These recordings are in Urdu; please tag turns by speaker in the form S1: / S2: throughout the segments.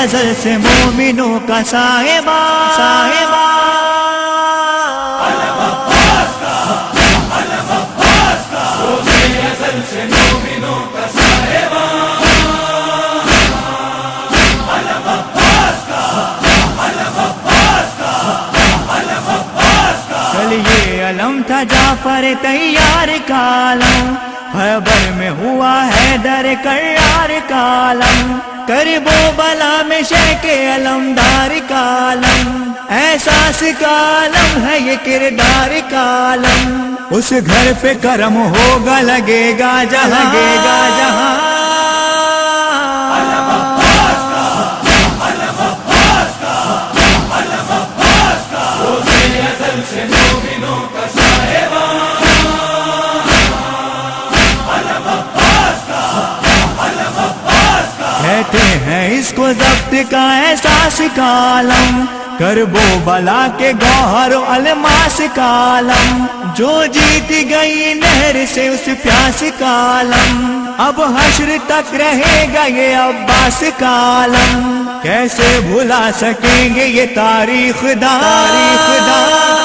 S1: ازل سے مومنوں کا صاحبہ صاحبہ علم تھا جعفر تیار کا علم، خیبر میں ہوا حیدر کرار کا علم، کرب و بلا میں شیخ علمدار کا علم، احساس کا علم ہے یہ کردار کا علم، اس گھر پہ کرم ہوگا لگے گا جہاں لگے گا جہاں کہتے ہیں اس کو ضبط کا احساس کا عالم، کرب و بلا کے گوہر و الماس کا عالم، جو جیت گئی نہر سے اس پیاس کا عالم، اب حشر تک رہے گا یہ عباس کا عالم، کیسے بھلا سکیں گے یہ تاریخ دان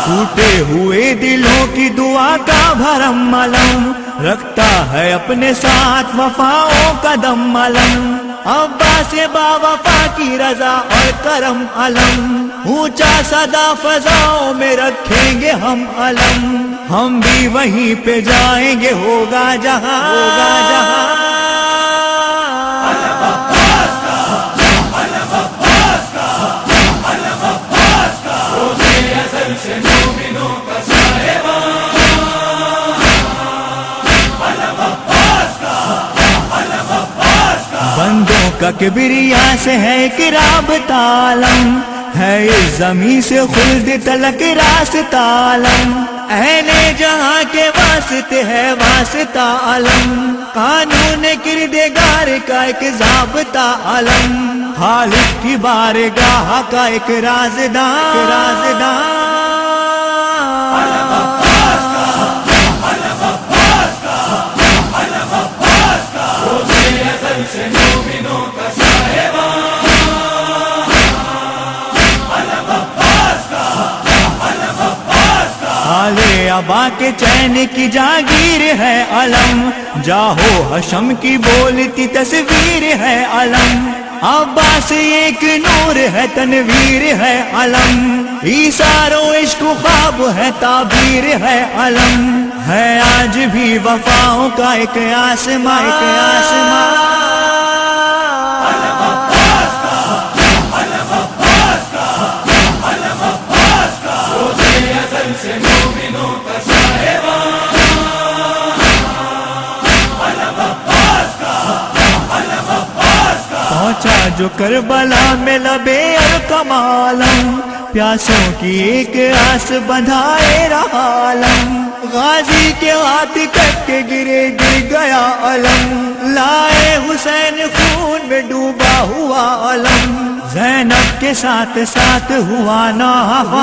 S1: ٹوٹے ہوئے دلوں کی دعا کا بھرم علم، رکھتا ہے اپنے ساتھ وفاؤں کا دم علم، عباس با وفا کی رضا اور کرم علم، اونچا صدا فضاؤں میں رکھیں گے ہم علم، ہم بھی وہیں پہ جائیں گے ہوگا جہاں ہوگا جہاں بندوں کا کبریا سے ہے کہ رابطہ عالم، ہے اس زمین سے خلد تلک راستہ عالم، اہل جہاں کے واسطے ہے واسطہ علم، قانون کردگار کا ایک ضابطہ علم، خالق کی بارگاہ کا ایک رازدان ابا کے چین کی جاگیر ہے علم، جاہو حشم کی بولتی تصویر ہے علم، عباس ایک نور ہے تنویر ہے علم، ایثار و عشق و خواب ہے تعبیر ہے علم، ہے آج بھی وفاؤں کا ایک آسمان جو کربلا میں لبے ارقم عالم، پیاسوں کی ایک آس بندھائے رہا علم، غازی کے ہاتھ کٹ کے گر گیا علم، لائے حسین خون میں ڈوبا ہوا علم، زینب کے ساتھ ساتھ ہوا ناحفا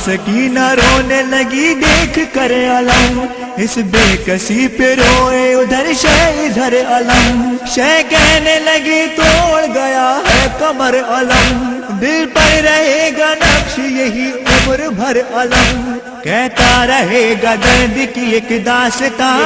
S1: سکینہ رونے لگی دیکھ کر علم، اس بے کسی پہ روئے ادھر شے ادھر علم، شے کہنے لگی توڑ گیا ہے کمر علم، دل پر رہے گا نقش یہی عمر بھر علم، کہتا رہے گا درد کی ایک داستان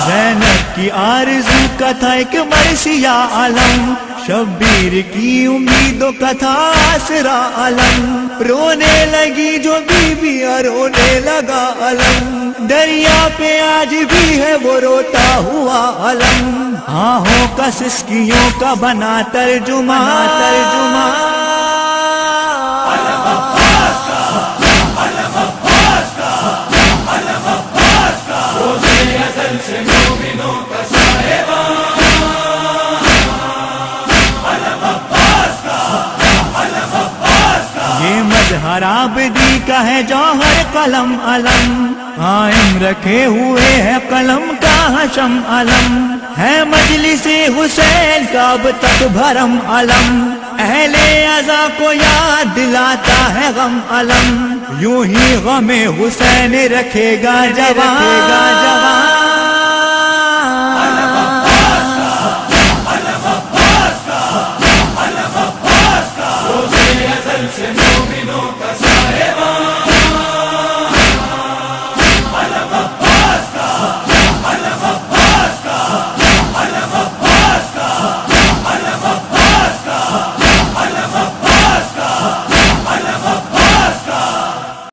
S1: زینب کی آرزو کا تھا ایک مرثیہ علم، شبیر کی امیدوں کا تھا آسرا علم، رونے لگی جو بیویاں رونے لگا علم، دریا پہ آج بھی ہے وہ روتا ہوا علم، آہوں کا سسکیوں کا بنا ترجمہ یہ مظہر عابدی کا ہے جوہر قلم علم، قائم رکھے ہوئے ہے قلم کا حشم علم، ہے مجلس حسین کا اب تک بھرم علم، اہل عزا کو یاد دلاتا ہے غم علم، یوں ہی غم حسین رکھے گا جوان